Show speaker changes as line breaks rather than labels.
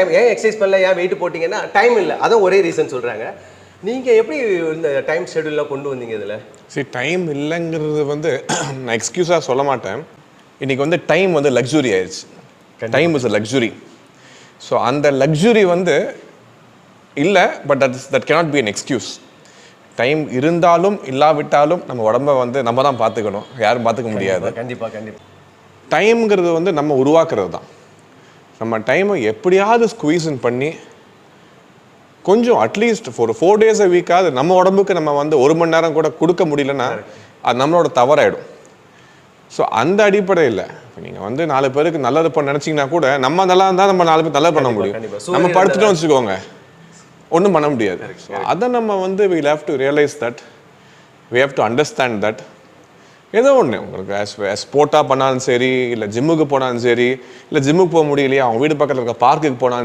ஏன் எக்ஸசைஸ் பண்ணல, ஏன் வெயிட் போட்டீங்கன்னா டைம் இல்லை, அதான் ஒரே ரீசன் சொல்கிறாங்க. நீங்கள் எப்படி இந்த டைம் ஷெடியூல்லாம் கொண்டு வந்தீங்க இதில்?
சரி, டைம் இல்லைங்கிறது வந்து நான் எக்ஸ்கியூஸாக சொல்ல மாட்டேன். இன்றைக்கி வந்து டைம் வந்து லக்ஸுரி ஆயிடுச்சு. Time is a luxury. So அந்த லக்ஸுரி வந்து இல்லை, but that cannot be an excuse. Time இருந்தாலும் இல்லாவிட்டாலும் நம்ம உடம்பை வந்து நம்ம தான் பார்த்துக்கணும், யாரும் பார்த்துக்க முடியாது.
கண்டிப்பாக கண்டிப்பாக.
டைம்ங்கிறது வந்து நம்ம உருவாக்குறது தான். நம்ம டைமை எப்படியாவது ஸ்குவீஸன் பண்ணி கொஞ்சம் அட்லீஸ்ட் ஒரு 4 days a week நம்ம உடம்புக்கு நம்ம வந்து 1 மணி நேரம் கூட கொடுக்க முடியலன்னா அது நம்மளோட தவறாயிடும். ஸோ அந்த அடிப்படையில் இப்போ நீங்கள் வந்து 4 பேருக்கு நல்லது பண்ண நினச்சிங்கன்னா கூட நம்ம நல்லா இருந்தால் நம்ம 4 பேர் நல்லது பண்ண முடியும். நம்ம படுத்துட்டோம் வச்சுக்கோங்க, ஒன்றும் பண்ண முடியாது. ஸோ அதை நம்ம வந்து we have to realize that, we have to understand that ஏதோ ஒன்று உங்களுக்கு ஸ்போர்ட்டாக பண்ணாலும் சரி, இல்லை ஜிம்முக்கு போனாலும் சரி, இல்லை ஜிம்முக்கு போக முடியலையா அவங்க வீடு பக்கத்தில் இருக்க பார்க்குக்கு போனாலும்